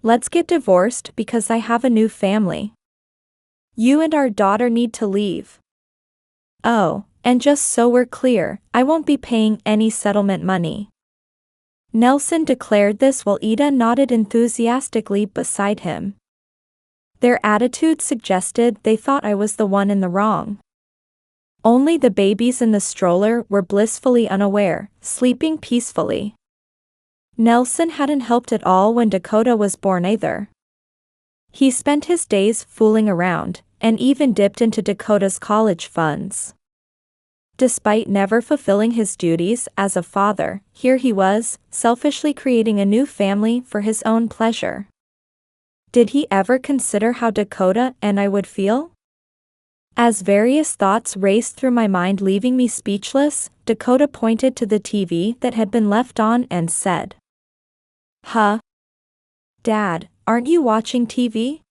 let's get divorced because I have a new family. You and our daughter need to leave. Oh, and just so we're clear, I won't be paying any settlement money. Nelson declared this while Ida nodded enthusiastically beside him. Their attitude suggested they thought I was the one in the wrong. Only the babies in the stroller were blissfully unaware, sleeping peacefully. Nelson hadn't helped at all when Dakota was born either. He spent his days fooling around, and even dipped into Dakota's college funds. Despite never fulfilling his duties as a father, here he was, selfishly creating a new family for his own pleasure. Did he ever consider how Dakota and I would feel? As various thoughts raced through my mind leaving me speechless, Dakota pointed to the TV that had been left on and said, "Huh? Dad, aren't you watching TV?"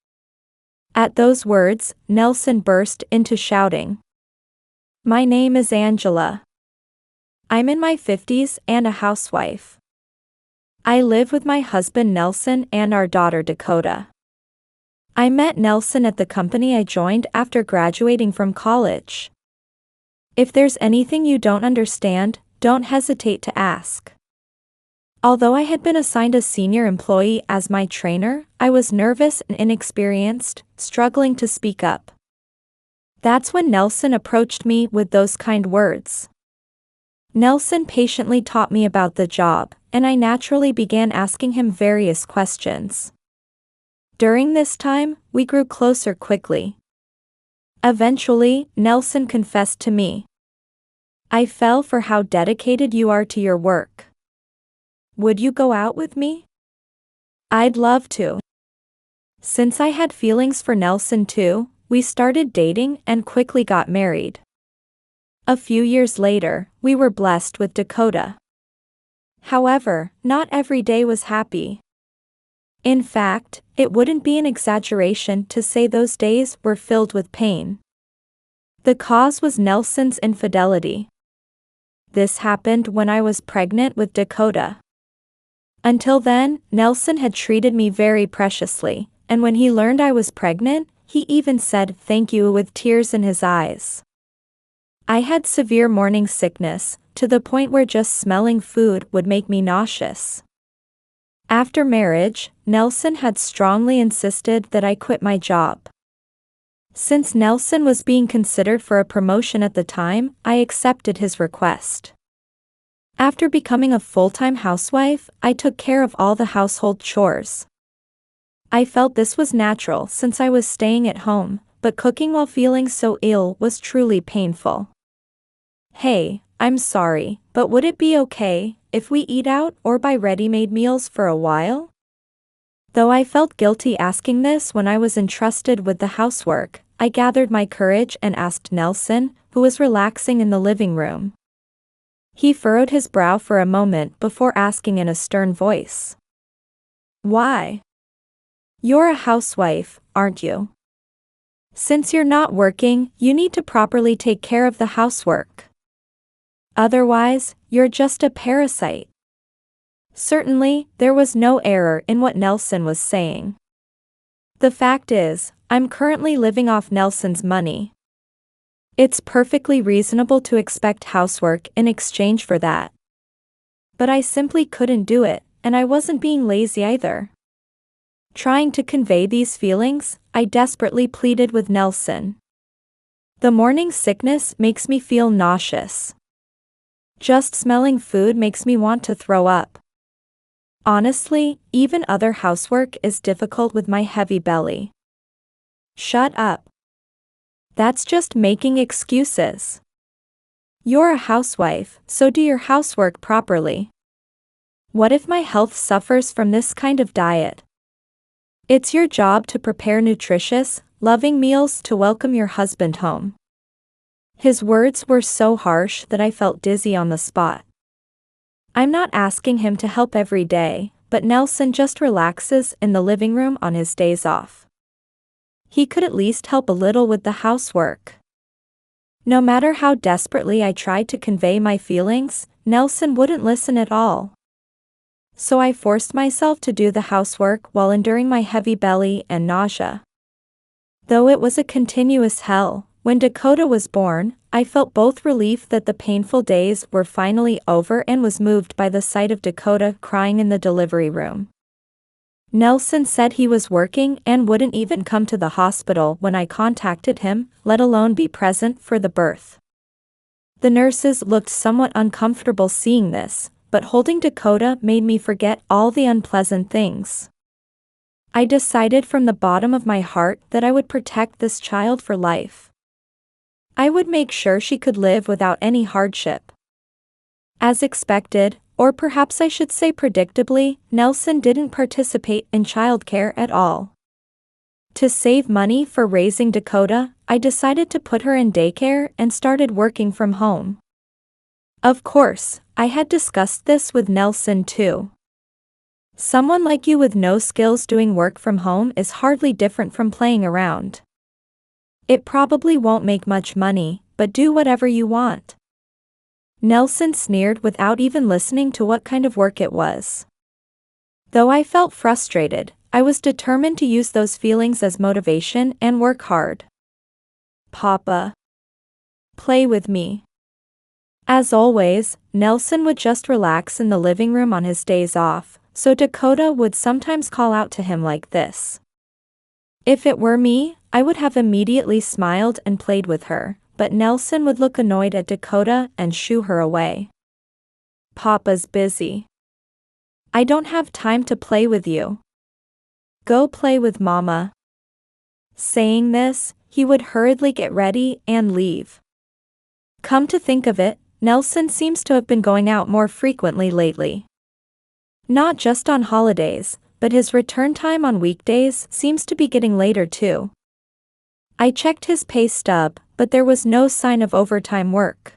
At those words, Nelson burst into shouting. My name is Angela. I'm in my 50s and a housewife. I live with my husband Nelson and our daughter Dakota. I met Nelson at the company I joined after graduating from college. If there's anything you don't understand, don't hesitate to ask. Although I had been assigned a senior employee as my trainer, I was nervous and inexperienced, struggling to speak up. That's when Nelson approached me with those kind words. Nelson patiently taught me about the job, and I naturally began asking him various questions. During this time, we grew closer quickly. Eventually, Nelson confessed to me. I fell for how dedicated you are to your work. Would you go out with me? I'd love to. Since I had feelings for Nelson too, we started dating and quickly got married. A few years later, we were blessed with Dakota. However, not every day was happy. In fact, it wouldn't be an exaggeration to say those days were filled with pain. The cause was Nelson's infidelity. This happened when I was pregnant with Dakota. Until then, Nelson had treated me very preciously, and when he learned I was pregnant, he even said thank you with tears in his eyes. I had severe morning sickness, to the point where just smelling food would make me nauseous. After marriage, Nelson had strongly insisted that I quit my job. Since Nelson was being considered for a promotion at the time, I accepted his request. After becoming a full-time housewife, I took care of all the household chores. I felt this was natural since I was staying at home, but cooking while feeling so ill was truly painful. Hey, I'm sorry, but would it be okay if we eat out or buy ready-made meals for a while? Though I felt guilty asking this when I was entrusted with the housework, I gathered my courage and asked Nelson, who was relaxing in the living room. He furrowed his brow for a moment before asking in a stern voice. Why? You're a housewife, aren't you? Since you're not working, you need to properly take care of the housework. Otherwise, you're just a parasite. Certainly, there was no error in what Nelson was saying. The fact is, I'm currently living off Nelson's money. It's perfectly reasonable to expect housework in exchange for that. But I simply couldn't do it, and I wasn't being lazy either. Trying to convey these feelings, I desperately pleaded with Nelson. The morning sickness makes me feel nauseous. Just smelling food makes me want to throw up. Honestly, even other housework is difficult with my heavy belly. Shut up. That's just making excuses. You're a housewife, so do your housework properly. What if my health suffers from this kind of diet? It's your job to prepare nutritious, loving meals to welcome your husband home. His words were so harsh that I felt dizzy on the spot. I'm not asking him to help every day, but Nelson just relaxes in the living room on his days off. He could at least help a little with the housework. No matter how desperately I tried to convey my feelings, Nelson wouldn't listen at all. So I forced myself to do the housework while enduring my heavy belly and nausea. Though it was a continuous hell, when Dakota was born, I felt both relief that the painful days were finally over and was moved by the sight of Dakota crying in the delivery room. Nelson said he was working and wouldn't even come to the hospital when I contacted him, let alone be present for the birth. The nurses looked somewhat uncomfortable seeing this, but holding Dakota made me forget all the unpleasant things. I decided from the bottom of my heart that I would protect this child for life. I would make sure she could live without any hardship. As expected, or perhaps I should say predictably, Nelson didn't participate in childcare at all. To save money for raising Dakota, I decided to put her in daycare and started working from home. Of course, I had discussed this with Nelson too. Someone like you with no skills doing work from home is hardly different from playing around. It probably won't make much money, but do whatever you want. Nelson sneered without even listening to what kind of work it was. Though I felt frustrated, I was determined to use those feelings as motivation and work hard. Papa. Play with me. As always, Nelson would just relax in the living room on his days off, so Dakota would sometimes call out to him like this. If it were me, I would have immediately smiled and played with her, but Nelson would look annoyed at Dakota and shoo her away. Papa's busy. I don't have time to play with you. Go play with Mama. Saying this, he would hurriedly get ready and leave. Come to think of it, Nelson seems to have been going out more frequently lately. Not just on holidays, but his return time on weekdays seems to be getting later too. I checked his pay stub, but there was no sign of overtime work.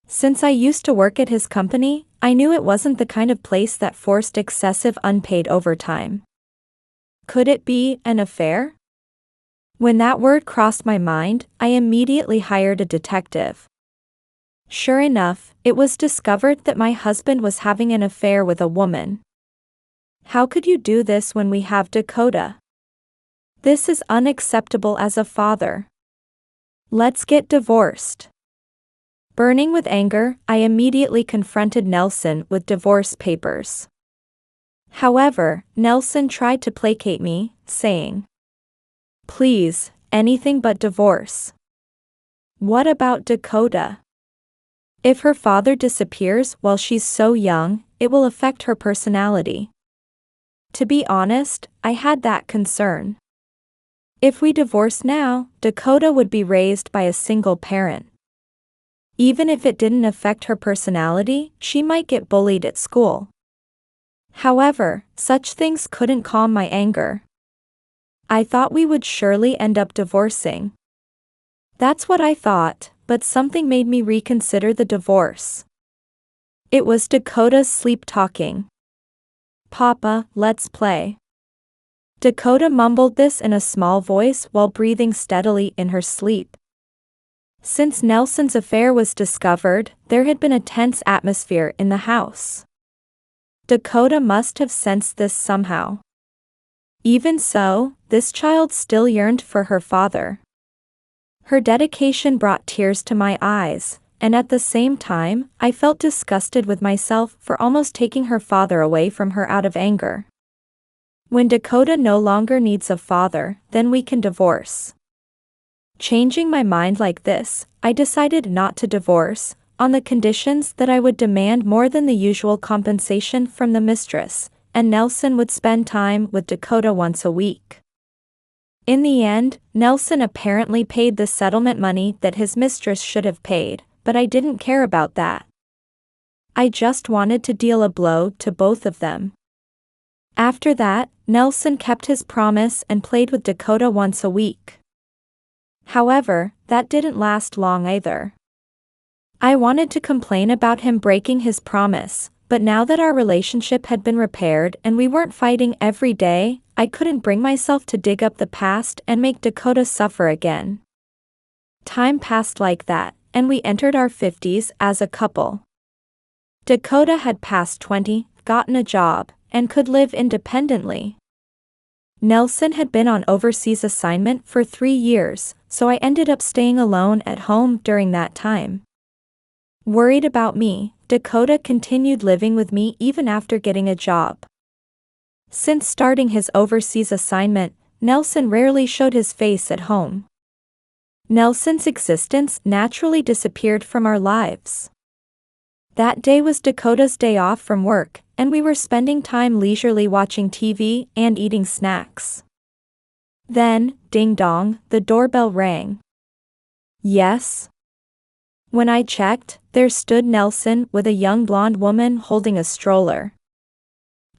Since I used to work at his company, I knew it wasn't the kind of place that forced excessive unpaid overtime. Could it be an affair? When that word crossed my mind, I immediately hired a detective. Sure enough, it was discovered that my husband was having an affair with a woman. How could you do this when we have Dakota? This is unacceptable as a father. Let's get divorced. Burning with anger, I immediately confronted Nelson with divorce papers. However, Nelson tried to placate me, saying, "Please, anything but divorce. What about Dakota? If her father disappears while she's so young, it will affect her personality." To be honest, I had that concern. If we divorce now, Dakota would be raised by a single parent. Even if it didn't affect her personality, she might get bullied at school. However, such things couldn't calm my anger. I thought we would surely end up divorcing. That's what I thought, but something made me reconsider the divorce. It was Dakota's sleep talking. "Papa, let's play." Dakota mumbled this in a small voice while breathing steadily in her sleep. Since Nelson's affair was discovered, there had been a tense atmosphere in the house. Dakota must have sensed this somehow. Even so, this child still yearned for her father. Her dedication brought tears to my eyes, and at the same time, I felt disgusted with myself for almost taking her father away from her out of anger. When Dakota no longer needs a father, then we can divorce. Changing my mind like this, I decided not to divorce, on the conditions that I would demand more than the usual compensation from the mistress, and Nelson would spend time with Dakota once a week. In the end, Nelson apparently paid the settlement money that his mistress should have paid, but I didn't care about that. I just wanted to deal a blow to both of them. After that, Nelson kept his promise and played with Dakota once a week. However, that didn't last long either. I wanted to complain about him breaking his promise, but now that our relationship had been repaired and we weren't fighting every day, I couldn't bring myself to dig up the past and make Dakota suffer again. Time passed like that, and we entered our 50s as a couple. Dakota had passed 20, gotten a job, and could live independently. Nelson had been on overseas assignment for 3 years, so I ended up staying alone at home during that time. Worried about me, Dakota continued living with me even after getting a job. Since starting his overseas assignment, Nelson rarely showed his face at home. Nelson's existence naturally disappeared from our lives. That day was Dakota's day off from work, and we were spending time leisurely watching TV and eating snacks. Then, ding dong, the doorbell rang. Yes? When I checked, there stood Nelson with a young blonde woman holding a stroller.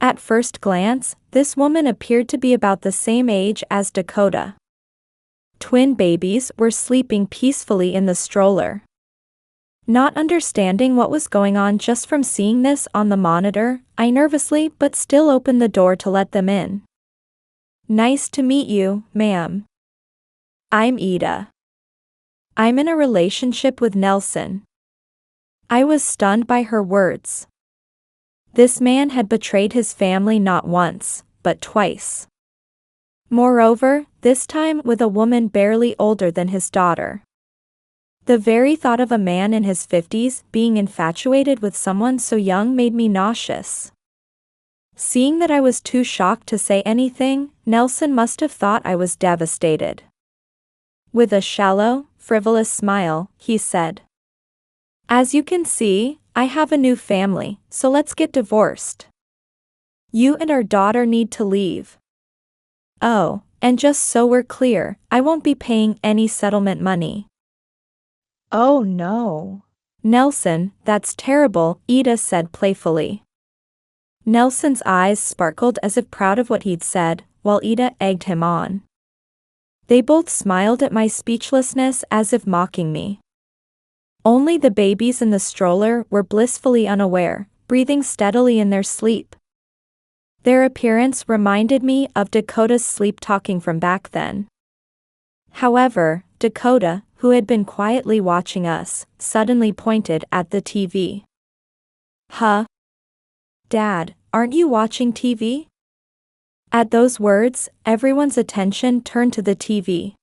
At first glance, this woman appeared to be about the same age as Dakota. Twin babies were sleeping peacefully in the stroller. Not understanding what was going on just from seeing this on the monitor, I nervously but still opened the door to let them in. Nice to meet you, ma'am. I'm Ida. I'm in a relationship with Nelson. I was stunned by her words. This man had betrayed his family not once, but twice. Moreover, this time with a woman barely older than his daughter. The very thought of a man in his 50s being infatuated with someone so young made me nauseous. Seeing that I was too shocked to say anything, Nelson must have thought I was devastated. With a shallow, frivolous smile, he said, "As you can see, I have a new family, so let's get divorced. You and our daughter need to leave. Oh, and just so we're clear, I won't be paying any settlement money." Oh no. Nelson, that's terrible, Ida said playfully. Nelson's eyes sparkled as if proud of what he'd said, while Ida egged him on. They both smiled at my speechlessness as if mocking me. Only the babies in the stroller were blissfully unaware, breathing steadily in their sleep. Their appearance reminded me of Dakota's sleep-talking from back then. However, Dakota, who had been quietly watching us, suddenly pointed at the TV. Huh? Dad, aren't you watching TV? At those words, everyone's attention turned to the TV.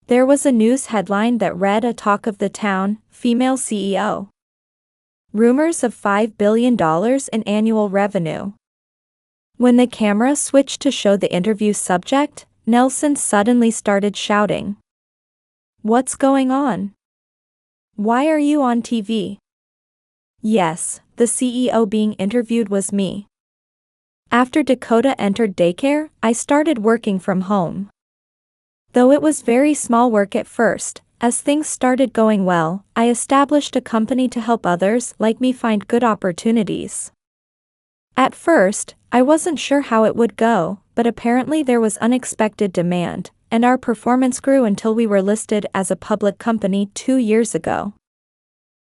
There was a news headline that read a talk of the town, female CEO. Rumors of $5 billion in annual revenue. When the camera switched to show the interview subject, Nelson suddenly started shouting. What's going on? Why are you on TV? Yes, the CEO being interviewed was me. After Dakota entered daycare, I started working from home. Though it was very small work at first, as things started going well, I established a company to help others like me find good opportunities. At first, I wasn't sure how it would go, but apparently there was unexpected demand, and our performance grew until we were listed as a public company 2 years ago.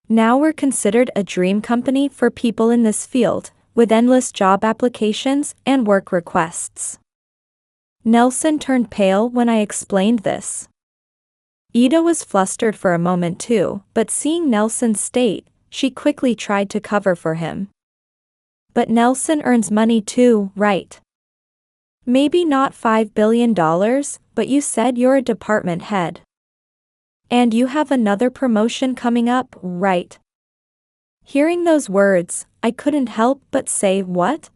Now we're considered a dream company for people in this field, with endless job applications and work requests. Nelson turned pale when I explained this. Ida was flustered for a moment too, but seeing Nelson's state, she quickly tried to cover for him. But Nelson earns money too, right? Maybe not $5 billion, but you said you're a department head. And you have another promotion coming up, right? Hearing those words, I couldn't help but say, what?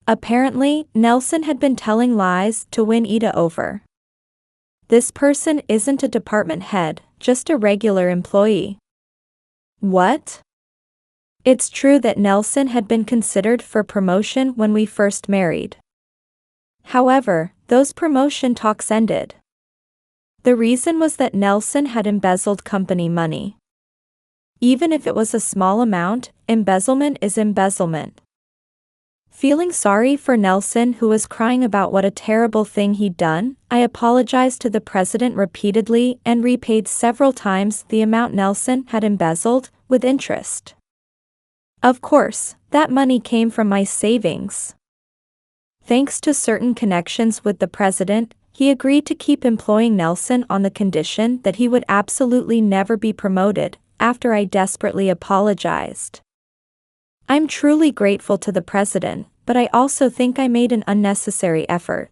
Apparently, Nelson had been telling lies to win Ida over. This person isn't a department head, just a regular employee. What? It's true that Nelson had been considered for promotion when we first married. However, those promotion talks ended. The reason was that Nelson had embezzled company money. Even if it was a small amount, embezzlement is embezzlement. Feeling sorry for Nelson, who was crying about what a terrible thing he'd done, I apologized to the president repeatedly and repaid several times the amount Nelson had embezzled, with interest. Of course, that money came from my savings. Thanks to certain connections with the president, he agreed to keep employing Nelson on the condition that he would absolutely never be promoted, after I desperately apologized. I'm truly grateful to the president, but I also think I made an unnecessary effort.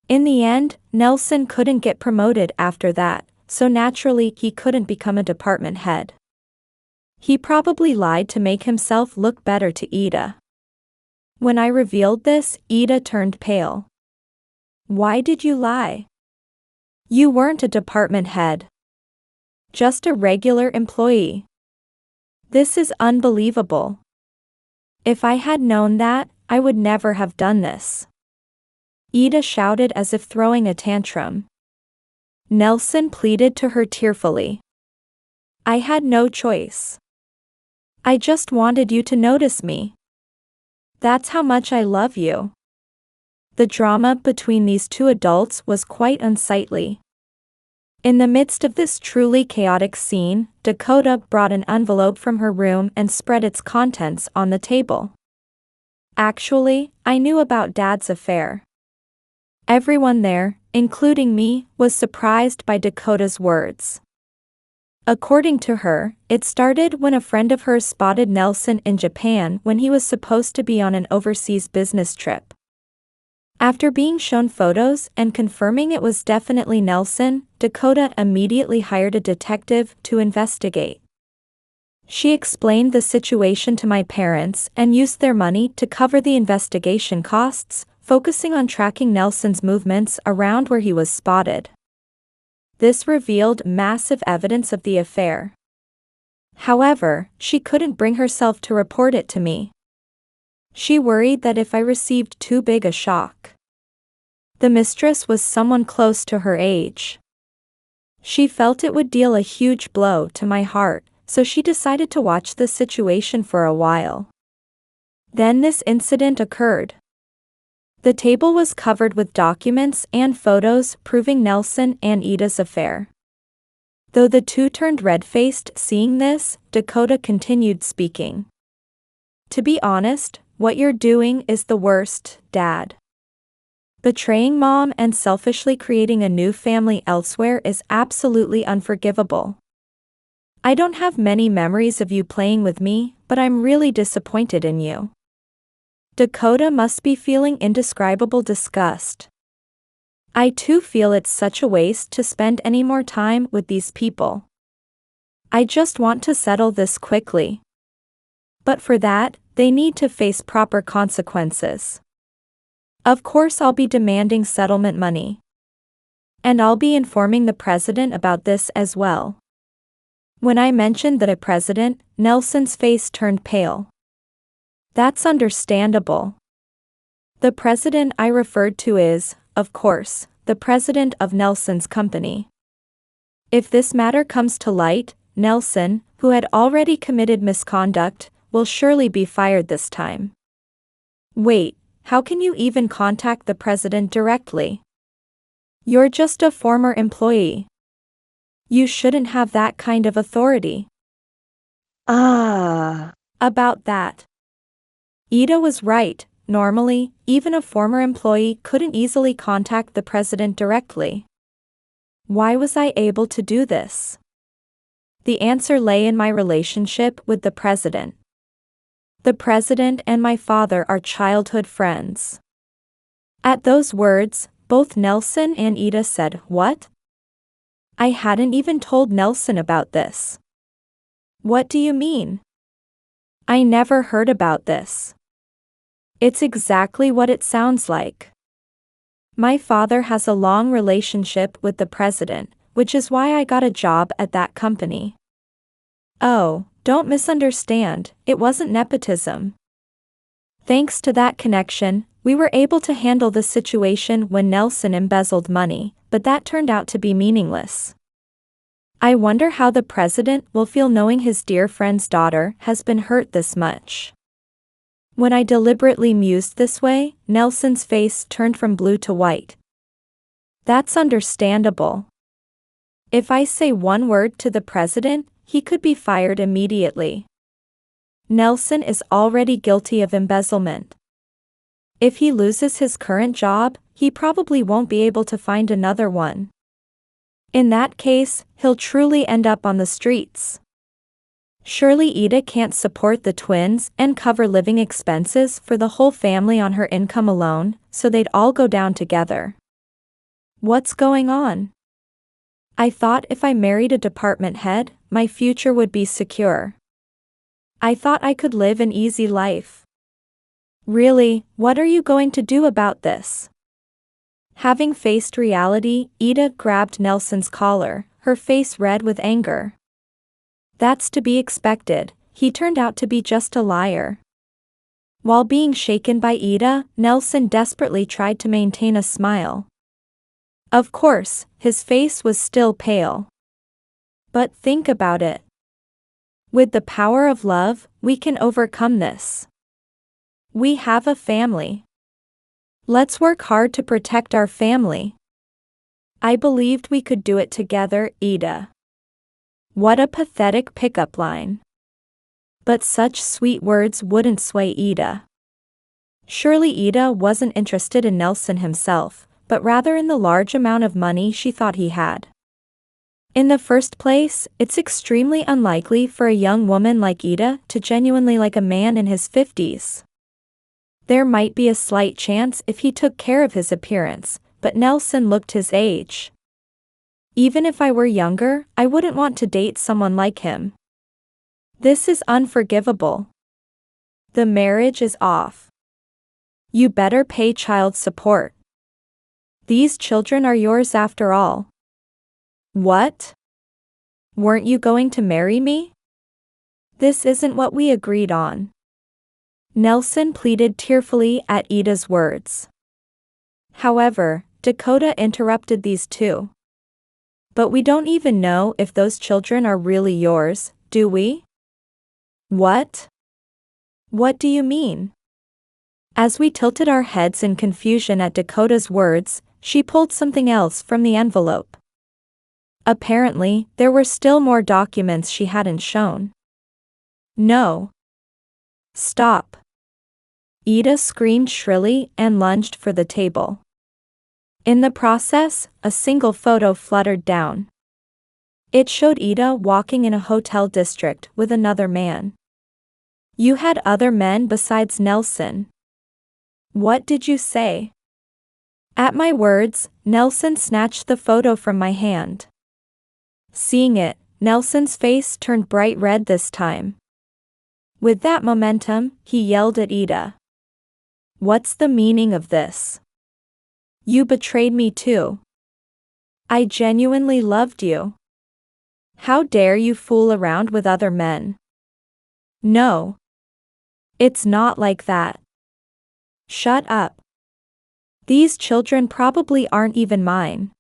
In the end, Nelson couldn't get promoted after that, so naturally he couldn't become a department head. He probably lied to make himself look better to Ida. When I revealed this, Ida turned pale. Why did you lie? You weren't a department head. Just a regular employee. This is unbelievable. If I had known that, I would never have done this. Ida shouted as if throwing a tantrum. Nelson pleaded to her tearfully. I had no choice. I just wanted you to notice me. That's how much I love you. The drama between these two adults was quite unsightly. In the midst of this truly chaotic scene, Dakota brought an envelope from her room and spread its contents on the table. Actually, I knew about Dad's affair. Everyone there, including me, was surprised by Dakota's words. According to her, it started when a friend of hers spotted Nelson in Japan when he was supposed to be on an overseas business trip. After being shown photos and confirming it was definitely Nelson, Dakota immediately hired a detective to investigate. She explained the situation to my parents and used their money to cover the investigation costs, focusing on tracking Nelson's movements around where he was spotted. This revealed massive evidence of the affair. However, she couldn't bring herself to report it to me. She worried that if I received too big a shock. The mistress was someone close to her age. She felt it would deal a huge blow to my heart, so she decided to watch the situation for a while. Then this incident occurred. The table was covered with documents and photos proving Nelson and Ida's affair. Though the two turned red-faced seeing this, Dakota continued speaking. To be honest, what you're doing is the worst, Dad. Betraying Mom and selfishly creating a new family elsewhere is absolutely unforgivable. I don't have many memories of you playing with me, but I'm really disappointed in you. Dakota must be feeling indescribable disgust. I too feel it's such a waste to spend any more time with these people. I just want to settle this quickly. But for that, they need to face proper consequences. Of course I'll be demanding settlement money. And I'll be informing the president about this as well. When I mentioned the president, Nelson's face turned pale. That's understandable. The president I referred to is, of course, the president of Nelson's company. If this matter comes to light, Nelson, who had already committed misconduct, will surely be fired this time. Wait, how can you even contact the president directly? You're just a former employee. You shouldn't have that kind of authority. About that. Ida was right. Normally, even a former employee couldn't easily contact the president directly. Why was I able to do this? The answer lay in my relationship with the president. The president and my father are childhood friends. At those words, both Nelson and Ida said, "What?" I hadn't even told Nelson about this. What do you mean? I never heard about this. It's exactly what it sounds like. My father has a long relationship with the president, which is why I got a job at that company. Oh, don't misunderstand, it wasn't nepotism. Thanks to that connection, we were able to handle the situation when Nelson embezzled money, but that turned out to be meaningless. I wonder how the president will feel knowing his dear friend's daughter has been hurt this much. When I deliberately mused this way, Nelson's face turned from blue to white. That's understandable. If I say one word to the president, he could be fired immediately. Nelson is already guilty of embezzlement. If he loses his current job, he probably won't be able to find another one. In that case, he'll truly end up on the streets. Surely Ida can't support the twins and cover living expenses for the whole family on her income alone, so they'd all go down together. What's going on? I thought if I married a department head, my future would be secure. I thought I could live an easy life. Really, what are you going to do about this? Having faced reality, Ida grabbed Nelson's collar, her face red with anger. That's to be expected, he turned out to be just a liar. While being shaken by Ida, Nelson desperately tried to maintain a smile. Of course, his face was still pale. But think about it. With the power of love, we can overcome this. We have a family. Let's work hard to protect our family. I believed we could do it together, Ida. What a pathetic pickup line. But such sweet words wouldn't sway Ida. Surely Ida wasn't interested in Nelson himself, but rather in the large amount of money she thought he had. In the first place, it's extremely unlikely for a young woman like Ida to genuinely like a man in his 50s. There might be a slight chance if he took care of his appearance, but Nelson looked his age. Even if I were younger, I wouldn't want to date someone like him. This is unforgivable. The marriage is off. You better pay child support. These children are yours after all. What? Weren't you going to marry me? This isn't what we agreed on. Nelson pleaded tearfully at Ida's words. However, Dakota interrupted these two. But we don't even know if those children are really yours, do we? What? What do you mean? As we tilted our heads in confusion at Dakota's words, she pulled something else from the envelope. Apparently, there were still more documents she hadn't shown. No. Stop. Ida screamed shrilly and lunged for the table. In the process, a single photo fluttered down. It showed Ida walking in a hotel district with another man. You had other men besides Nelson. What did you say? At my words, Nelson snatched the photo from my hand. Seeing it, Nelson's face turned bright red this time. With that momentum, he yelled at Ida. What's the meaning of this? You betrayed me too. I genuinely loved you. How dare you fool around with other men? No. It's not like that. Shut up. These children probably aren't even mine.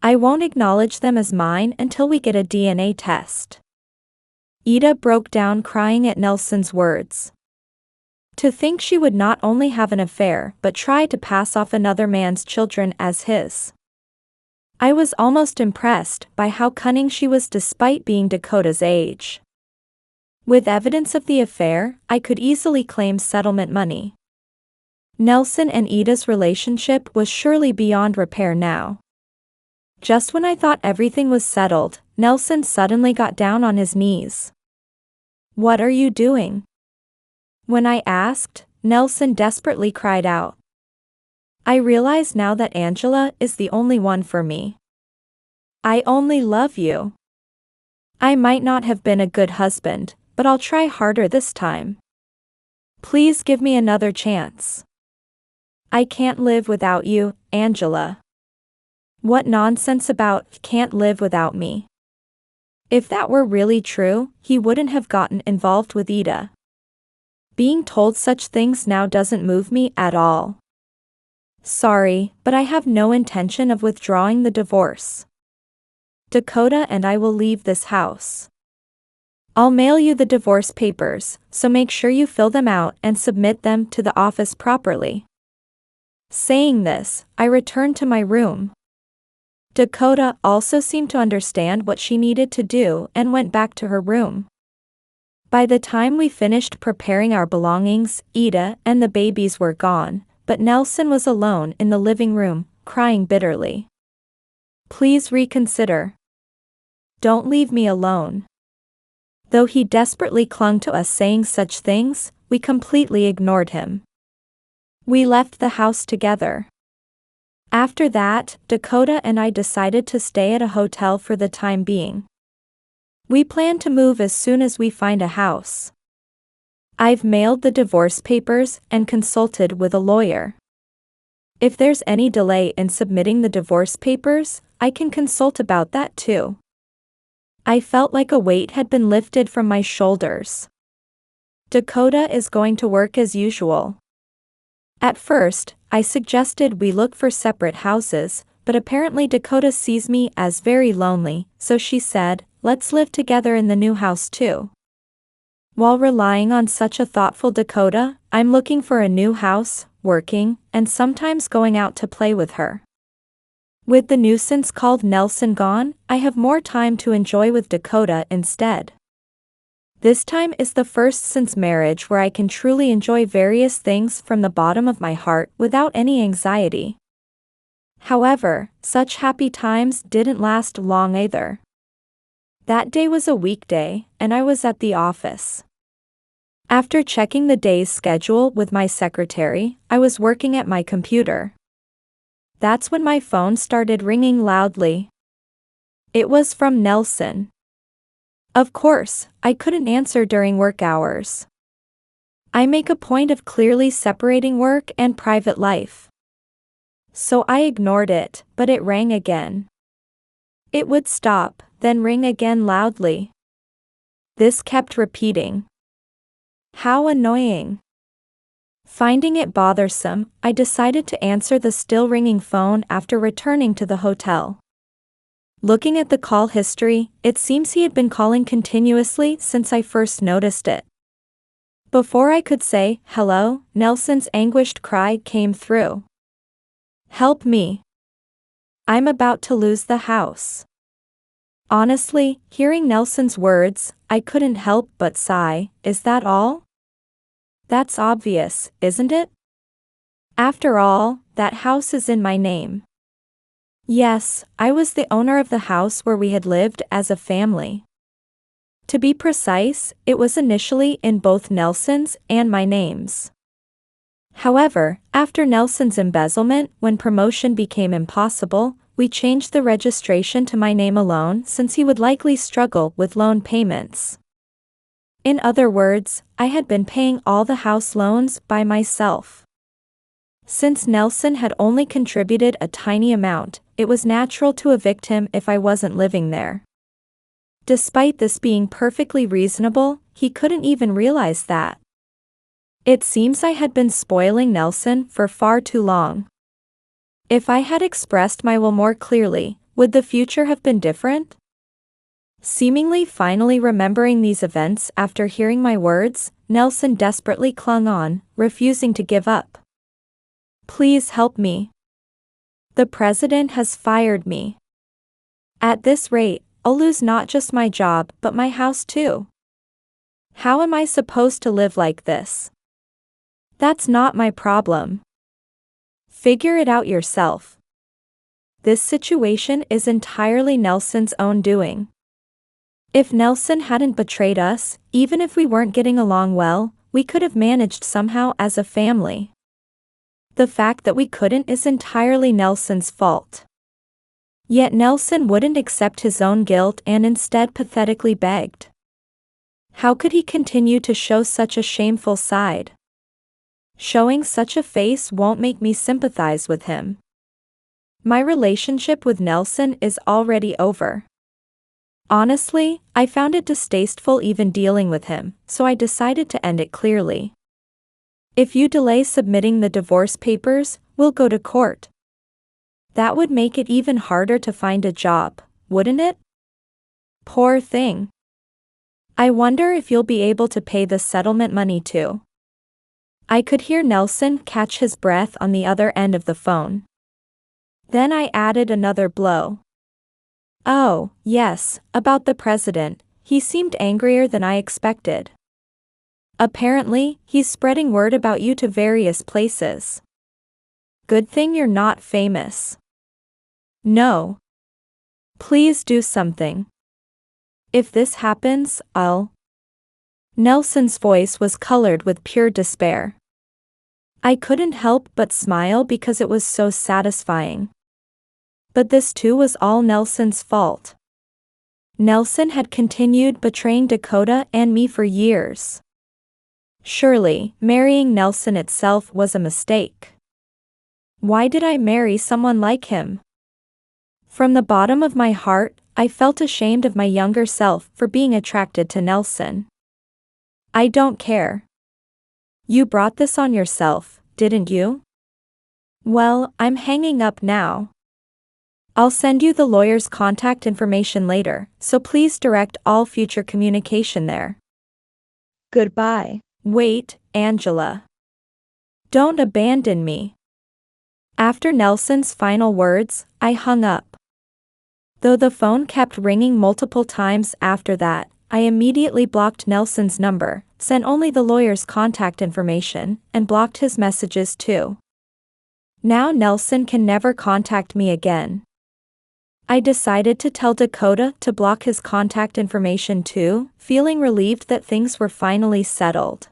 I won't acknowledge them as mine until we get a DNA test. Ida broke down crying at Nelson's words. To think she would not only have an affair but try to pass off another man's children as his. I was almost impressed by how cunning she was despite being Dakota's age. With evidence of the affair, I could easily claim settlement money. Nelson and Ida's relationship was surely beyond repair now. Just when I thought everything was settled, Nelson suddenly got down on his knees. What are you doing? When I asked, Nelson desperately cried out. I realize now that Angela is the only one for me. I only love you. I might not have been a good husband, but I'll try harder this time. Please give me another chance. I can't live without you, Angela. What nonsense about can't live without me. If that were really true, he wouldn't have gotten involved with Ida. Being told such things now doesn't move me at all. Sorry, but I have no intention of withdrawing the divorce. Dakota and I will leave this house. I'll mail you the divorce papers, so make sure you fill them out and submit them to the office properly. Saying this, I returned to my room. Dakota also seemed to understand what she needed to do and went back to her room. By the time we finished preparing our belongings, Ida and the babies were gone, but Nelson was alone in the living room, crying bitterly. Please reconsider. Don't leave me alone. Though he desperately clung to us saying such things, we completely ignored him. We left the house together. After that, Dakota and I decided to stay at a hotel for the time being. We plan to move as soon as we find a house. I've mailed the divorce papers and consulted with a lawyer. If there's any delay in submitting the divorce papers, I can consult about that too. I felt like a weight had been lifted from my shoulders. Dakota is going to work as usual. At first, I suggested we look for separate houses, but apparently Dakota sees me as very lonely, so she said, "Let's live together in the new house too." While relying on such a thoughtful Dakota, I'm looking for a new house, working, and sometimes going out to play with her. With the nuisance called Nelson gone, I have more time to enjoy with Dakota instead. This time is the first since marriage where I can truly enjoy various things from the bottom of my heart without any anxiety. However, such happy times didn't last long either. That day was a weekday, and I was at the office. After checking the day's schedule with my secretary, I was working at my computer. That's when my phone started ringing loudly. It was from Nelson. Of course, I couldn't answer during work hours. I make a point of clearly separating work and private life. So I ignored it, but it rang again. It would stop, then ring again loudly. This kept repeating. How annoying. Finding it bothersome, I decided to answer the still ringing phone after returning to the hotel. Looking at the call history, it seems he had been calling continuously since I first noticed it. Before I could say, "Hello," Nelson's anguished cry came through. "Help me. I'm about to lose the house." Honestly, hearing Nelson's words, I couldn't help but sigh. Is that all? That's obvious, isn't it? After all, that house is in my name. Yes, I was the owner of the house where we had lived as a family. To be precise, it was initially in both Nelson's and my names. However, after Nelson's embezzlement, when promotion became impossible, we changed the registration to my name alone since he would likely struggle with loan payments. In other words, I had been paying all the house loans by myself. Since Nelson had only contributed a tiny amount, it was natural to evict him if I wasn't living there. Despite this being perfectly reasonable, he couldn't even realize that. It seems I had been spoiling Nelson for far too long. If I had expressed my will more clearly, would the future have been different? Seemingly finally remembering these events after hearing my words, Nelson desperately clung on, refusing to give up. "Please help me. The president has fired me. At this rate, I'll lose not just my job but my house too. How am I supposed to live like this? That's not my problem. Figure it out yourself. This situation is entirely Nelson's own doing. If Nelson hadn't betrayed us, even if we weren't getting along well, we could have managed somehow as a family. The fact that we couldn't is entirely Nelson's fault. Yet Nelson wouldn't accept his own guilt and instead pathetically begged. How could he continue to show such a shameful side? Showing such a face won't make me sympathize with him. My relationship with Nelson is already over. Honestly, I found it distasteful even dealing with him, so I decided to end it clearly. If you delay submitting the divorce papers, we'll go to court. That would make it even harder to find a job, wouldn't it? Poor thing. I wonder if you'll be able to pay the settlement money too. I could hear Nelson catch his breath on the other end of the phone. Then I added another blow. Oh, yes, about the president. He seemed angrier than I expected. Apparently, he's spreading word about you to various places. Good thing you're not famous. No. Please do something. If this happens, I'll Nelson's voice was colored with pure despair. I couldn't help but smile because it was so satisfying. But this too was all Nelson's fault. Nelson had continued betraying Dakota and me for years. Surely, marrying Nelson itself was a mistake. Why did I marry someone like him? From the bottom of my heart, I felt ashamed of my younger self for being attracted to Nelson. I don't care. You brought this on yourself, didn't you? Well, I'm hanging up now. I'll send you the lawyer's contact information later, so please direct all future communication there. Goodbye. Wait, Angela. Don't abandon me. After Nelson's final words, I hung up. Though the phone kept ringing multiple times after that, I immediately blocked Nelson's number, sent only the lawyer's contact information, and blocked his messages too. Now Nelson can never contact me again. I decided to tell Dakota to block his contact information too, feeling relieved that things were finally settled.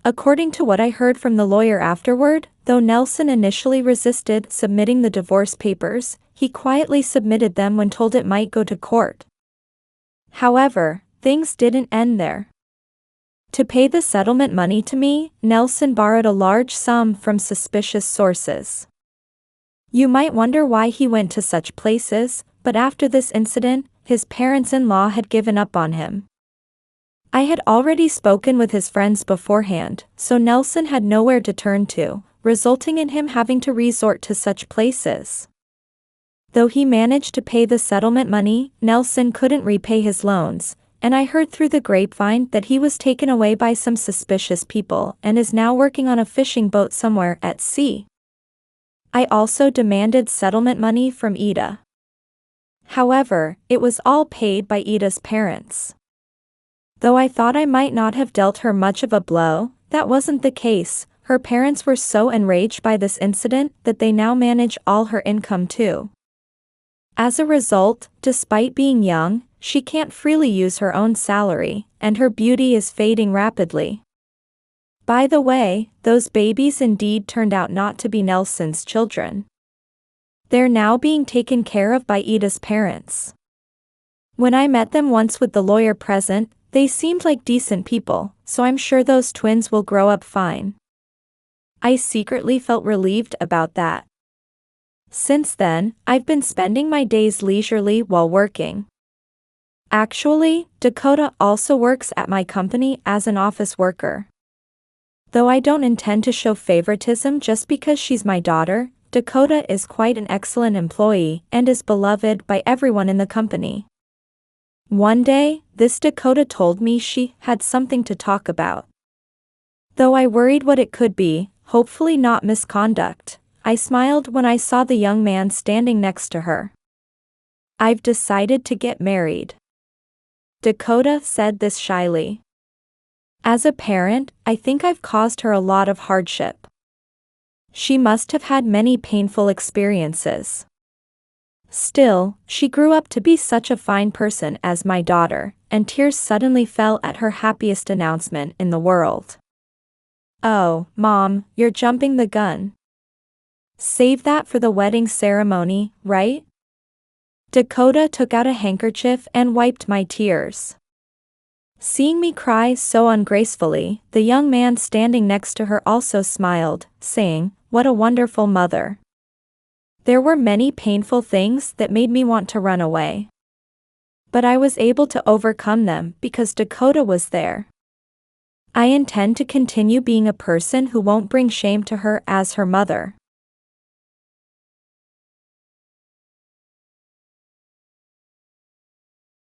According to what I heard from the lawyer afterward, though Nelson initially resisted submitting the divorce papers, he quietly submitted them when told it might go to court. However, things didn't end there. To pay the settlement money to me, Nelson borrowed a large sum from suspicious sources. You might wonder why he went to such places, but after this incident, his parents-in-law had given up on him. I had already spoken with his friends beforehand, so Nelson had nowhere to turn to, resulting in him having to resort to such places. Though he managed to pay the settlement money, Nelson couldn't repay his loans, and I heard through the grapevine that he was taken away by some suspicious people and is now working on a fishing boat somewhere at sea. I also demanded settlement money from Ida. However, it was all paid by Ida's parents. Though I thought I might not have dealt her much of a blow, that wasn't the case. Her parents were so enraged by this incident that they now manage all her income too. As a result, despite being young, she can't freely use her own salary, and her beauty is fading rapidly. By the way, those babies indeed turned out not to be Nelson's children. They're now being taken care of by Ida's parents. When I met them once with the lawyer present, they seemed like decent people, so I'm sure those twins will grow up fine. I secretly felt relieved about that. Since then, I've been spending my days leisurely while working. Actually, Dakota also works at my company as an office worker. Though I don't intend to show favoritism just because she's my daughter, Dakota is quite an excellent employee and is beloved by everyone in the company. One day, this Dakota told me she had something to talk about. Though I worried what it could be, hopefully not misconduct, I smiled when I saw the young man standing next to her. I've decided to get married. Dakota said this shyly. As a parent, I think I've caused her a lot of hardship. She must have had many painful experiences. Still, she grew up to be such a fine person as my daughter, and tears suddenly fell at her happiest announcement in the world. Oh, Mom, you're jumping the gun. Save that for the wedding ceremony, right? Dakota took out a handkerchief and wiped my tears. Seeing me cry so ungracefully, the young man standing next to her also smiled, saying, "What a wonderful mother." There were many painful things that made me want to run away. But I was able to overcome them because Dakota was there. I intend to continue being a person who won't bring shame to her as her mother.